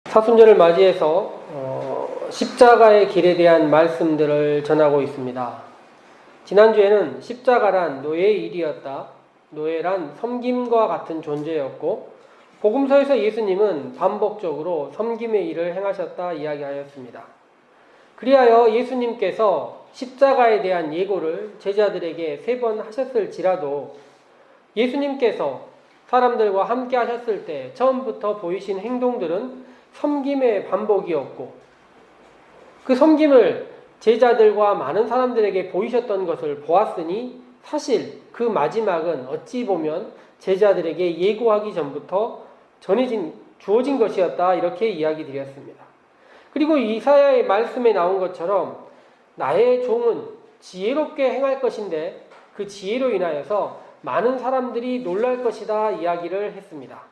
사순절을 맞이해서 십자가의 길에 대한 말씀들을 전하고 있습니다. 지난주에는 십자가란 노예의 일이었다. 노예란 섬김과 같은 존재였고 복음서에서 예수님은 반복적으로 섬김의 일을 행하셨다 이야기하였습니다. 그리하여 예수님께서 십자가에 대한 예고를 제자들에게 3번 하셨을지라도 예수님께서 사람들과 함께 하셨을 때 처음부터 보이신 행동들은 섬김의 반복이었고 그 섬김을 제자들과 많은 사람들에게 보이셨던 것을 보았으니 사실 그 마지막은 어찌 보면 제자들에게 예고하기 전부터 주어진 것이었다 이렇게 이야기 드렸습니다. 그리고 이사야의 말씀에 나온 것처럼 나의 종은 지혜롭게 행할 것인데 그 지혜로 인하여서 많은 사람들이 놀랄 것이다 이야기를 했습니다.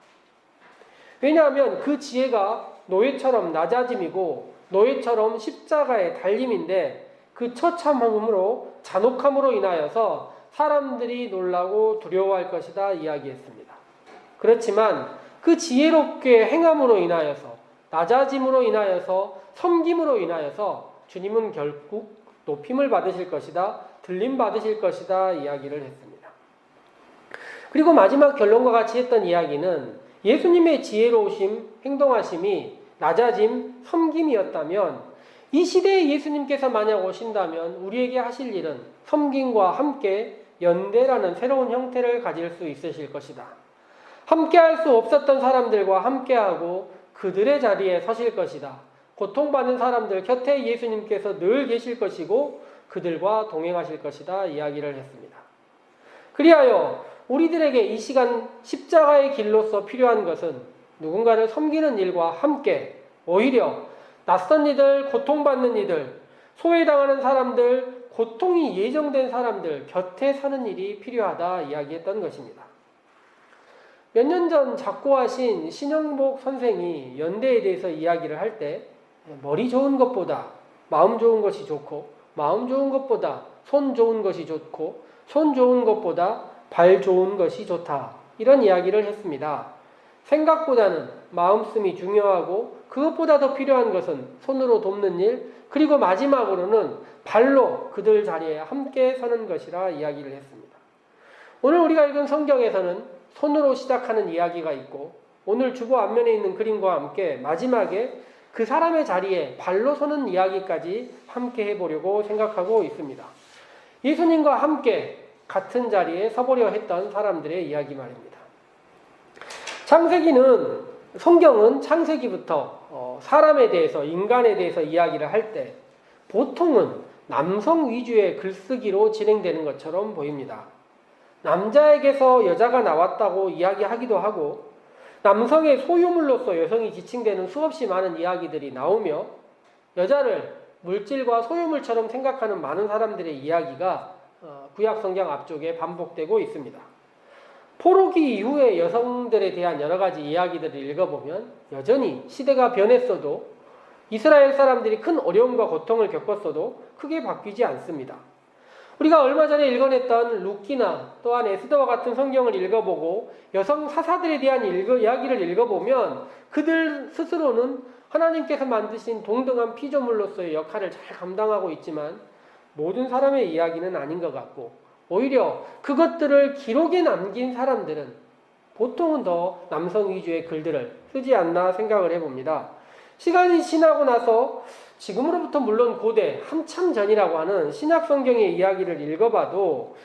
왜냐하면 그 지혜가 노예처럼 낮아짐이고 노예처럼 십자가의 달림인데 그 처참함으로 잔혹함으로 인하여서 사람들이 놀라고 두려워할 것이다 이야기했습니다. 그렇지만 그 지혜롭게 행함으로 인하여서 낮아짐으로 인하여서 섬김으로 인하여서 주님은 결국 높임을 받으실 것이다, 들림 받으실 것이다 이야기를 했습니다. 그리고 마지막 결론과 같이 했던 이야기는 예수님의 지혜로우심, 행동하심이 낮아짐, 섬김이었다면 이 시대에 예수님께서 만약 오신다면 우리에게 하실 일은 섬김과 함께 연대라는 새로운 형태를 가질 수 있으실 것이다. 함께할 수 없었던 사람들과 함께하고 그들의 자리에 서실 것이다. 고통받는 사람들 곁에 예수님께서 늘 계실 것이고 그들과 동행하실 것이다 이야기를 했습니다. 그리하여 우리들에게 이 시간 십자가의 길로서 필요한 것은 누군가를 섬기는 일과 함께 오히려 낯선 이들, 고통받는 이들, 소외당하는 사람들, 고통이 예정된 사람들 곁에 서는 일이 필요하다 이야기했던 것입니다. 몇 년 전 작고하신 신영복 선생이 연대에 대해서 이야기를 할 때 머리 좋은 것보다 마음 좋은 것이 좋고 마음 좋은 것보다 손 좋은 것이 좋고 손 좋은 것보다 발 좋은 것이 좋다 이런 이야기를 했습니다. 생각보다는 마음씀이 중요하고 그것보다 더 필요한 것은 손으로 돕는 일 그리고 마지막으로는 발로 그들 자리에 함께 서는 것이라 이야기를 했습니다. 오늘 우리가 읽은 성경에서는 손으로 시작하는 이야기가 있고 오늘 주보 앞면에 있는 그림과 함께 마지막에 그 사람의 자리에 발로 서는 이야기까지 함께 해보려고 생각하고 있습니다. 예수님과 함께 같은 자리에 서보려 했던 사람들의 이야기 말입니다. 성경은 창세기부터 사람에 대해서 인간에 대해서 이야기를 할 때 보통은 남성 위주의 글쓰기로 진행되는 것처럼 보입니다. 남자에게서 여자가 나왔다고 이야기하기도 하고 남성의 소유물로서 여성이 지칭되는 수없이 많은 이야기들이 나오며 여자를 물질과 소유물처럼 생각하는 많은 사람들의 이야기가 구약 성경 앞쪽에 반복되고 있습니다. 포로기 이후의 여성들에 대한 여러 가지 이야기들을 읽어보면 여전히 시대가 변했어도 이스라엘 사람들이 큰 어려움과 고통을 겪었어도 크게 바뀌지 않습니다. 우리가 얼마 전에 읽어냈던 룻기나 또한 에스더와 같은 성경을 읽어보고 여성 사사들에 대한 이야기를 읽어보면 그들 스스로는 하나님께서 만드신 동등한 피조물로서의 역할을 잘 감당하고 있지만 모든 사람의 이야기는 아닌 것 같고 오히려 그것들을 기록에 남긴 사람들은 보통은 더 남성 위주의 글들을 쓰지 않나 생각을 해봅니다. 시간이 지나고 나서 지금으로부터 물론 고대 한참 전이라고 하는 신약 성경의 이야기를 읽어봐도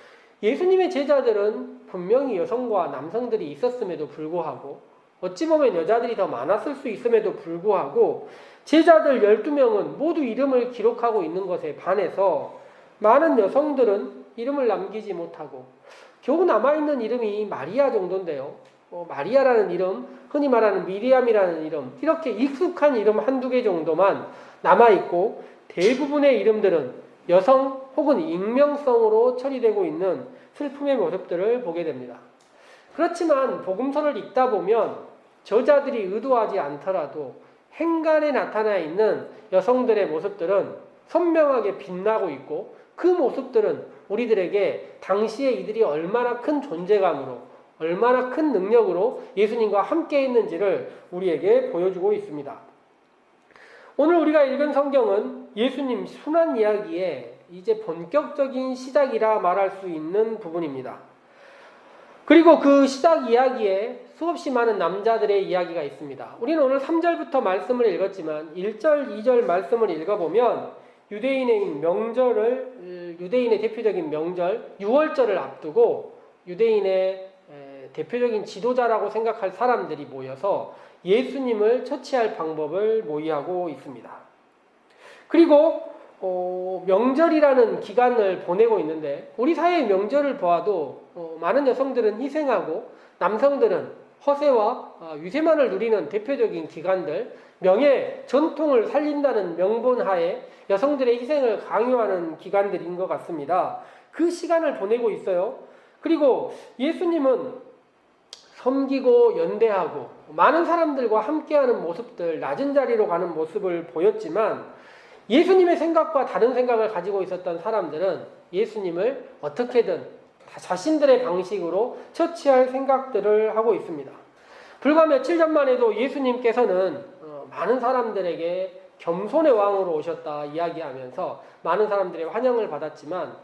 예수님의 제자들은 분명히 여성과 남성들이 있었음에도 불구하고 어찌 보면 여자들이 더 많았을 수 있음에도 불구하고 제자들 12명은 모두 이름을 기록하고 있는 것에 반해서 많은 여성들은 이름을 남기지 못하고 겨우 남아있는 이름이 마리아 정도인데요. 마리아라는 이름, 흔히 말하는 미리암이라는 이름, 이렇게 익숙한 이름 한두 개 정도만 남아있고 대부분의 이름들은 여성 혹은 익명성으로 처리되고 있는 슬픔의 모습들을 보게 됩니다. 그렇지만 복음서를 읽다 보면 저자들이 의도하지 않더라도 행간에 나타나 있는 여성들의 모습들은 선명하게 빛나고 있고 그 모습들은 우리들에게 당시에 이들이 얼마나 큰 존재감으로 얼마나 큰 능력으로 예수님과 함께 있는지를 우리에게 보여주고 있습니다. 오늘 우리가 읽은 성경은 예수님 순환 이야기의 이제 본격적인 시작이라 말할 수 있는 부분입니다. 그리고 그 시작 이야기에 수없이 많은 남자들의 이야기가 있습니다. 우리는 오늘 3절부터 말씀을 읽었지만 1절, 2절 말씀을 읽어보면 유대인의 대표적인 명절 유월절을 앞두고 유대인의 대표적인 지도자라고 생각할 사람들이 모여서 예수님을 처치할 방법을 모의하고 있습니다. 그리고 명절이라는 기간을 보내고 있는데 우리 사회의 명절을 보아도 많은 여성들은 희생하고 남성들은 허세와 유세만을 누리는 대표적인 기간들, 명예, 전통을 살린다는 명분 하에 여성들의 희생을 강요하는 기간들인 것 같습니다. 그 시간을 보내고 있어요. 그리고 예수님은 섬기고 연대하고 많은 사람들과 함께하는 모습들, 낮은 자리로 가는 모습을 보였지만 예수님의 생각과 다른 생각을 가지고 있었던 사람들은 예수님을 어떻게든 자신들의 방식으로 처치할 생각들을 하고 있습니다. 불과 며칠 전만 해도 예수님께서는 많은 사람들에게 겸손의 왕으로 오셨다 이야기하면서 많은 사람들의 환영을 받았지만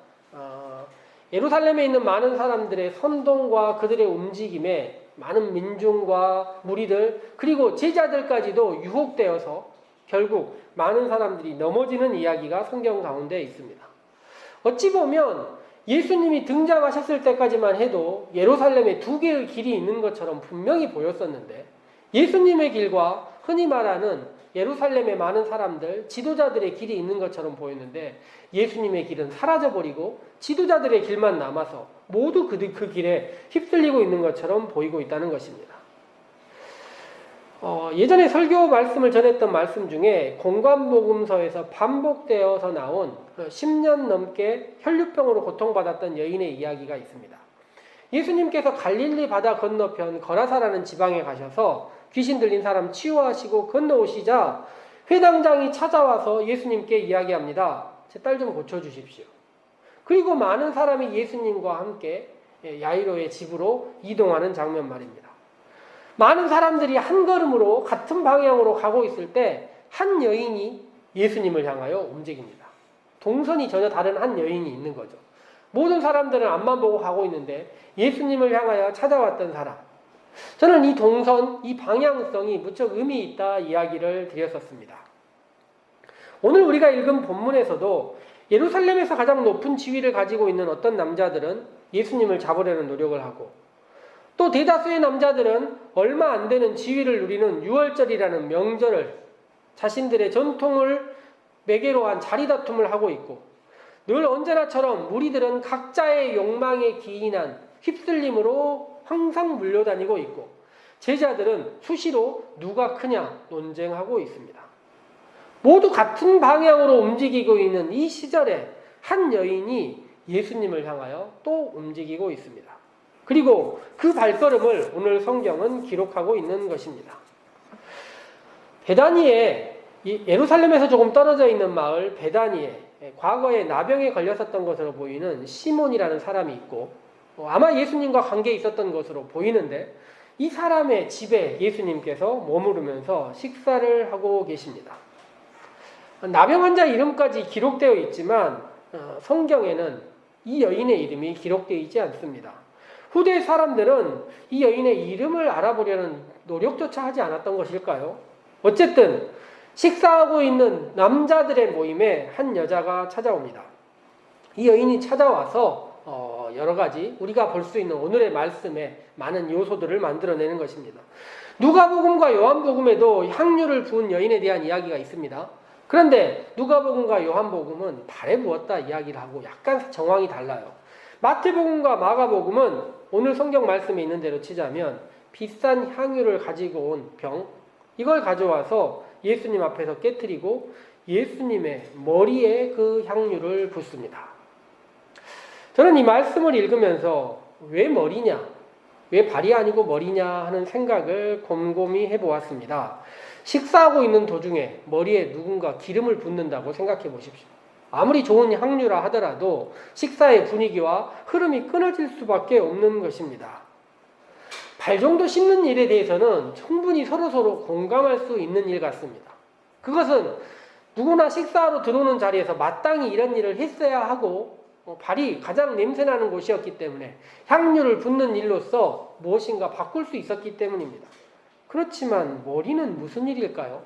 예루살렘에 있는 많은 사람들의 선동과 그들의 움직임에 많은 민중과 무리들 그리고 제자들까지도 유혹되어서 결국 많은 사람들이 넘어지는 이야기가 성경 가운데 있습니다. 어찌 보면 예수님이 등장하셨을 때까지만 해도 예루살렘에 두 개의 길이 있는 것처럼 분명히 보였었는데 예수님의 길과 흔히 말하는 예루살렘의 많은 사람들, 지도자들의 길이 있는 것처럼 보였는데 예수님의 길은 사라져버리고 지도자들의 길만 남아서 모두 그 길에 휩쓸리고 있는 것처럼 보이고 있다는 것입니다. 예전에 설교 말씀을 전했던 말씀 중에 공관복음서에서 반복되어서 나온 10년 넘게 혈류병으로 고통받았던 여인의 이야기가 있습니다. 예수님께서 갈릴리 바다 건너편 거라사라는 지방에 가셔서 귀신 들린 사람 치유하시고 건너오시자 회당장이 찾아와서 예수님께 이야기합니다. 제 딸 좀 고쳐주십시오. 그리고 많은 사람이 예수님과 함께 야이로의 집으로 이동하는 장면 말입니다. 많은 사람들이 한 걸음으로 같은 방향으로 가고 있을 때 한 여인이 예수님을 향하여 움직입니다. 동선이 전혀 다른 한 여인이 있는 거죠. 모든 사람들은 앞만 보고 가고 있는데 예수님을 향하여 찾아왔던 사람. 저는 이 동선, 이 방향성이 무척 의미 있다 이야기를 드렸었습니다. 오늘 우리가 읽은 본문에서도 예루살렘에서 가장 높은 지위를 가지고 있는 어떤 남자들은 예수님을 잡으려는 노력을 하고 또 대다수의 남자들은 얼마 안 되는 지위를 누리는 유월절이라는 명절을 자신들의 전통을 매개로 한 자리다툼을 하고 있고 늘 언제나처럼 무리들은 각자의 욕망에 기인한 휩쓸림으로 항상 물려다니고 있고 제자들은 수시로 누가 크냐 논쟁하고 있습니다. 모두 같은 방향으로 움직이고 있는 이 시절에 한 여인이 예수님을 향하여 또 움직이고 있습니다. 그리고 그 발걸음을 오늘 성경은 기록하고 있는 것입니다. 베다니에 예루살렘에서 조금 떨어져 있는 마을 베다니에 과거에 나병에 걸렸었던 것으로 보이는 시몬이라는 사람이 있고 아마 예수님과 관계 있었던 것으로 보이는데 이 사람의 집에 예수님께서 머무르면서 식사를 하고 계십니다. 나병 환자 이름까지 기록되어 있지만 성경에는 이 여인의 이름이 기록되어 있지 않습니다. 후대 사람들은 이 여인의 이름을 알아보려는 노력조차 하지 않았던 것일까요? 어쨌든 식사하고 있는 남자들의 모임에 한 여자가 찾아옵니다. 이 여인이 찾아와서 여러 가지 우리가 볼 수 있는 오늘의 말씀에 많은 요소들을 만들어내는 것입니다. 누가복음과 요한복음에도 향유를 부은 여인에 대한 이야기가 있습니다. 그런데 누가복음과 요한복음은 발에 부었다 이야기를 하고 약간 정황이 달라요. 마태복음과 마가복음은 오늘 성경 말씀에 있는 대로 치자면 비싼 향유를 가지고 온 병, 이걸 가져와서 예수님 앞에서 깨트리고 예수님의 머리에 그 향유를 붓습니다. 저는 이 말씀을 읽으면서 왜 머리냐, 왜 발이 아니고 머리냐 하는 생각을 곰곰이 해보았습니다. 식사하고 있는 도중에 머리에 누군가 기름을 붓는다고 생각해 보십시오. 아무리 좋은 향유라 하더라도 식사의 분위기와 흐름이 끊어질 수밖에 없는 것입니다. 발 정도 씻는 일에 대해서는 충분히 서로서로 공감할 수 있는 일 같습니다. 그것은 누구나 식사하러 들어오는 자리에서 마땅히 이런 일을 했어야 하고 발이 가장 냄새나는 곳이었기 때문에 향유를 붓는 일로서 무엇인가 바꿀 수 있었기 때문입니다. 그렇지만 머리는 무슨 일일까요?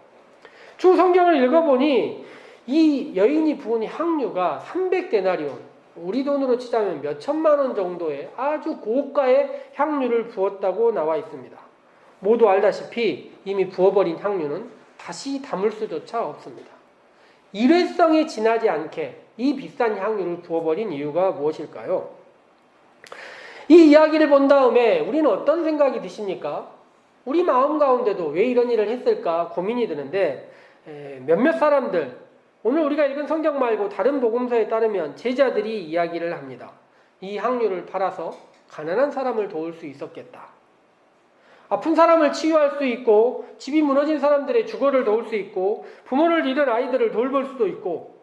주 성경을 읽어보니 이 여인이 부은 향유가 300데나리온, 우리 돈으로 치자면 몇 천만 원 정도의 아주 고가의 향유를 부었다고 나와 있습니다. 모두 알다시피 이미 부어버린 향유는 다시 담을 수조차 없습니다. 일회성에 지나지 않게 이 비싼 향유를 부어버린 이유가 무엇일까요? 이 이야기를 본 다음에 우리는 어떤 생각이 드십니까? 우리 마음 가운데도 왜 이런 일을 했을까 고민이 드는데 몇몇 사람들, 오늘 우리가 읽은 성경 말고 다른 복음서에 따르면 제자들이 이야기를 합니다. 이 향유를 팔아서 가난한 사람을 도울 수 있었겠다. 아픈 사람을 치유할 수 있고, 집이 무너진 사람들의 주거를 도울 수 있고, 부모를 잃은 아이들을 돌볼 수도 있고,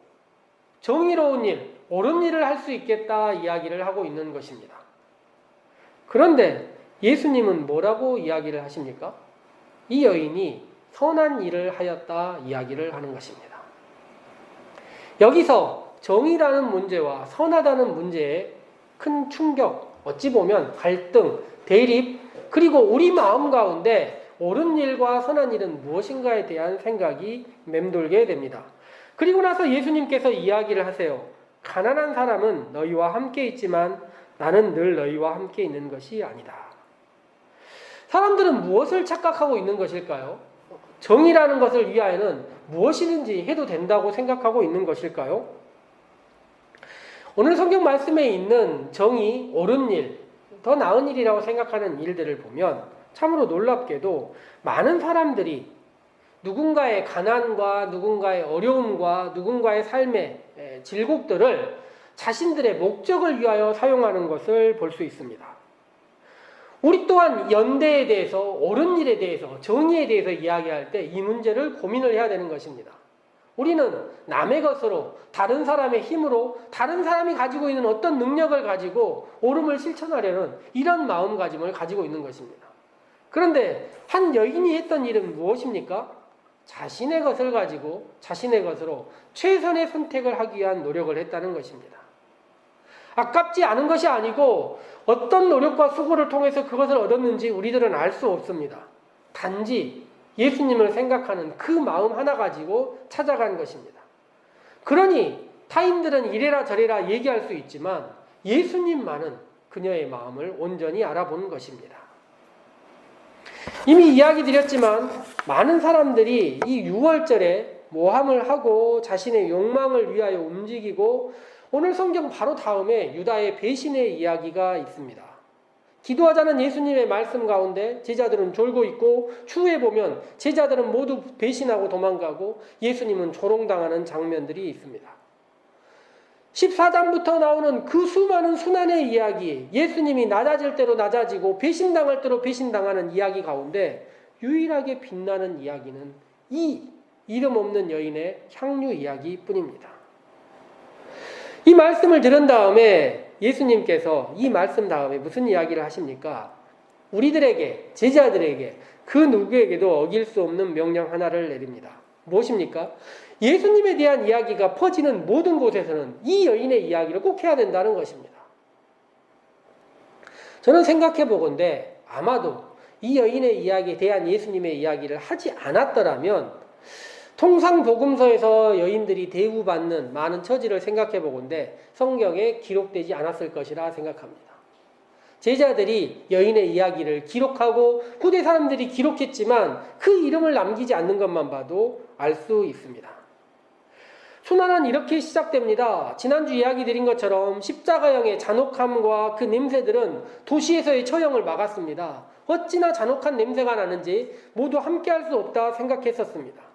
정의로운 일, 옳은 일을 할 수 있겠다 이야기를 하고 있는 것입니다. 그런데 예수님은 뭐라고 이야기를 하십니까? 이 여인이 선한 일을 하였다 이야기를 하는 것입니다. 여기서 정의라는 문제와 선하다는 문제에 큰 충격, 어찌 보면 갈등, 대립, 그리고 우리 마음 가운데 옳은 일과 선한 일은 무엇인가에 대한 생각이 맴돌게 됩니다. 그리고 나서 예수님께서 이야기를 하세요. 가난한 사람은 너희와 함께 있지만 나는 늘 너희와 함께 있는 것이 아니다. 사람들은 무엇을 착각하고 있는 것일까요? 정의라는 것을 위하여는 무엇이든지 해도 된다고 생각하고 있는 것일까요? 오늘 성경 말씀에 있는 정의, 옳은 일, 더 나은 일이라고 생각하는 일들을 보면 참으로 놀랍게도 많은 사람들이 누군가의 가난과 누군가의 어려움과 누군가의 삶의 질곡들을 자신들의 목적을 위하여 사용하는 것을 볼 수 있습니다. 우리 또한 연대에 대해서, 옳은 일에 대해서, 정의에 대해서 이야기할 때 이 문제를 고민을 해야 되는 것입니다. 우리는 남의 것으로, 다른 사람의 힘으로, 다른 사람이 가지고 있는 어떤 능력을 가지고 옳음을 실천하려는 이런 마음가짐을 가지고 있는 것입니다. 그런데 한 여인이 했던 일은 무엇입니까? 자신의 것을 가지고 자신의 것으로 최선의 선택을 하기 위한 노력을 했다는 것입니다. 아깝지 않은 것이 아니고 어떤 노력과 수고를 통해서 그것을 얻었는지 우리들은 알 수 없습니다. 단지 예수님을 생각하는 그 마음 하나 가지고 찾아간 것입니다. 그러니 타인들은 이래라 저래라 얘기할 수 있지만 예수님만은 그녀의 마음을 온전히 알아보는 것입니다. 이미 이야기 드렸지만 많은 사람들이 이 6월절에 모함을 하고 자신의 욕망을 위하여 움직이고 오늘 성경 바로 다음에 유다의 배신의 이야기가 있습니다. 기도하자는 예수님의 말씀 가운데 제자들은 졸고 있고 추후에 보면 제자들은 모두 배신하고 도망가고 예수님은 조롱당하는 장면들이 있습니다. 14장부터 나오는 그 수많은 순환의 이야기, 예수님이 낮아질 대로 낮아지고 배신당할 대로 배신당하는 이야기 가운데 유일하게 빛나는 이야기는 이 이름 없는 여인의 향유 이야기뿐입니다. 이 말씀을 들은 다음에 예수님께서 이 말씀 다음에 무슨 이야기를 하십니까? 우리들에게, 제자들에게, 그 누구에게도 어길 수 없는 명령 하나를 내립니다. 무엇입니까? 예수님에 대한 이야기가 퍼지는 모든 곳에서는 이 여인의 이야기를 꼭 해야 된다는 것입니다. 저는 생각해 보건대 아마도 이 여인의 이야기에 대한 예수님의 이야기를 하지 않았더라면 통상 복음서에서 여인들이 대우받는 많은 처지를 생각해 보건대 성경에 기록되지 않았을 것이라 생각합니다. 제자들이 여인의 이야기를 기록하고 후대 사람들이 기록했지만 그 이름을 남기지 않는 것만 봐도 알 수 있습니다. 순환은 이렇게 시작됩니다. 지난주 이야기 드린 것처럼 십자가형의 잔혹함과 그 냄새들은 도시에서의 처형을 막았습니다. 어찌나 잔혹한 냄새가 나는지 모두 함께할 수 없다 생각했었습니다.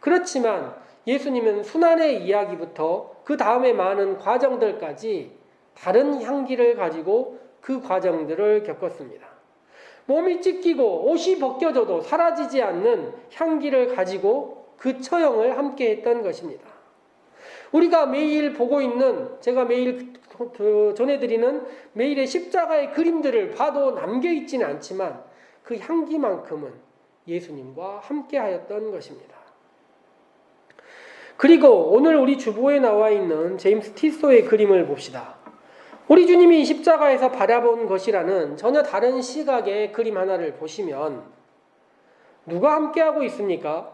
그렇지만 예수님은 순환의 이야기부터 그 다음에 많은 과정들까지 다른 향기를 가지고 그 과정들을 겪었습니다. 몸이 찢기고 옷이 벗겨져도 사라지지 않는 향기를 가지고 그 처형을 함께 했던 것입니다. 우리가 매일 보고 있는, 제가 매일 전해드리는 매일의 십자가의 그림들을 봐도 남겨있지는 않지만 그 향기만큼은 예수님과 함께 하였던 것입니다. 그리고 오늘 우리 주보에 나와 있는 제임스 티소의 그림을 봅시다. 우리 주님이 십자가에서 바라본 것이라는 전혀 다른 시각의 그림 하나를 보시면 누가 함께하고 있습니까?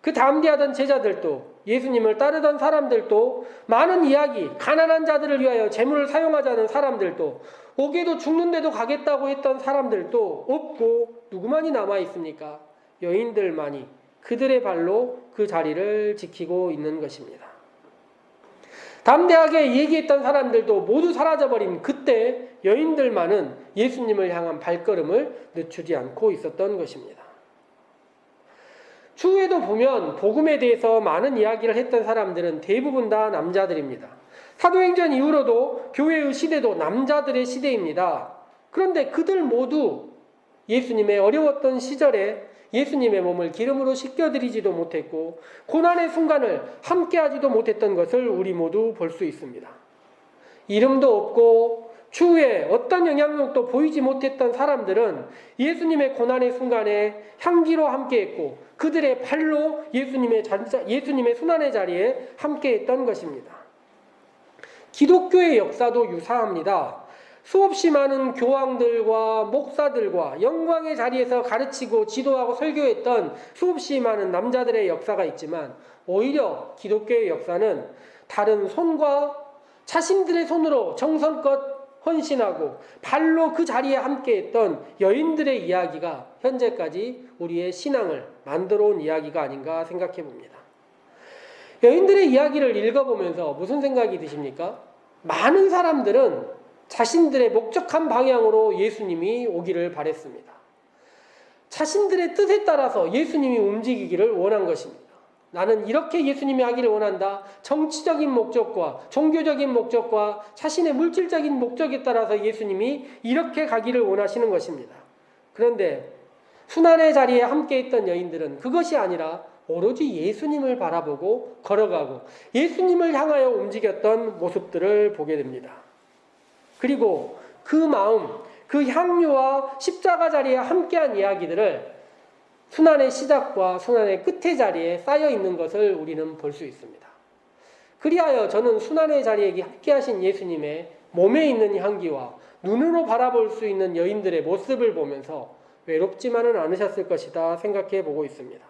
그 담대하던 제자들도, 예수님을 따르던 사람들도, 많은 이야기, 가난한 자들을 위하여 재물을 사용하자는 사람들도, 옥에도 죽는데도 가겠다고 했던 사람들도 없고 누구만이 남아 있습니까? 여인들만이 그들의 발로 그 자리를 지키고 있는 것입니다. 담대하게 얘기했던 사람들도 모두 사라져버린 그때 여인들만은 예수님을 향한 발걸음을 늦추지 않고 있었던 것입니다. 추후에도 보면 복음에 대해서 많은 이야기를 했던 사람들은 대부분 다 남자들입니다. 사도행전 이후로도 교회의 시대도 남자들의 시대입니다. 그런데 그들 모두 예수님의 어려웠던 시절에 예수님의 몸을 기름으로 씻겨드리지도 못했고 고난의 순간을 함께하지도 못했던 것을 우리 모두 볼 수 있습니다. 이름도 없고 추후에 어떤 영향력도 보이지 못했던 사람들은 예수님의 고난의 순간에 향기로 함께했고 그들의 발로 예수님의 순환의 자리에 함께했던 것입니다. 기독교의 역사도 유사합니다. 수없이 많은 교황들과 목사들과 영광의 자리에서 가르치고 지도하고 설교했던 수없이 많은 남자들의 역사가 있지만 오히려 기독교의 역사는 다른 손과 자신들의 손으로 정성껏 헌신하고 발로 그 자리에 함께했던 여인들의 이야기가 현재까지 우리의 신앙을 만들어 온 이야기가 아닌가 생각해 봅니다. 여인들의 이야기를 읽어보면서 무슨 생각이 드십니까? 많은 사람들은 자신들의 목적한 방향으로 예수님이 오기를 바랬습니다. 자신들의 뜻에 따라서 예수님이 움직이기를 원한 것입니다. 나는 이렇게 예수님이 하기를 원한다. 정치적인 목적과 종교적인 목적과 자신의 물질적인 목적에 따라서 예수님이 이렇게 가기를 원하시는 것입니다. 그런데 순환의 자리에 함께했던 여인들은 그것이 아니라 오로지 예수님을 바라보고 걸어가고 예수님을 향하여 움직였던 모습들을 보게 됩니다. 그리고 그 마음, 그 향유와 십자가 자리에 함께한 이야기들을 순환의 시작과 순환의 끝의 자리에 쌓여 있는 것을 우리는 볼 수 있습니다. 그리하여 저는 순환의 자리에 함께하신 예수님의 몸에 있는 향기와 눈으로 바라볼 수 있는 여인들의 모습을 보면서 외롭지만은 않으셨을 것이다 생각해 보고 있습니다.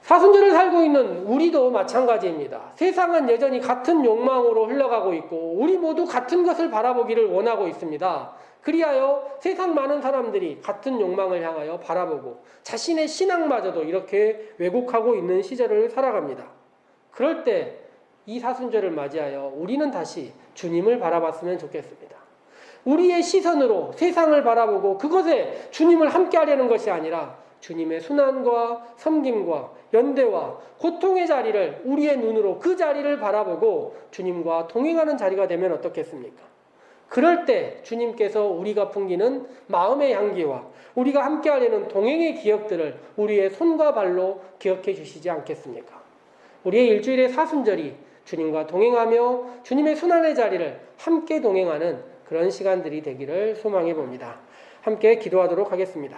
사순절을 살고 있는 우리도 마찬가지입니다. 세상은 여전히 같은 욕망으로 흘러가고 있고 우리 모두 같은 것을 바라보기를 원하고 있습니다. 그리하여 세상 많은 사람들이 같은 욕망을 향하여 바라보고 자신의 신앙마저도 이렇게 왜곡하고 있는 시절을 살아갑니다. 그럴 때 이 사순절을 맞이하여 우리는 다시 주님을 바라봤으면 좋겠습니다. 우리의 시선으로 세상을 바라보고 그것에 주님을 함께하려는 것이 아니라 주님의 순환과 섬김과 연대와 고통의 자리를 우리의 눈으로 그 자리를 바라보고 주님과 동행하는 자리가 되면 어떻겠습니까? 그럴 때 주님께서 우리가 풍기는 마음의 향기와 우리가 함께하려는 동행의 기억들을 우리의 손과 발로 기억해 주시지 않겠습니까? 우리의 일주일의 사순절이 주님과 동행하며 주님의 순환의 자리를 함께 동행하는 그런 시간들이 되기를 소망해 봅니다. 함께 기도하도록 하겠습니다.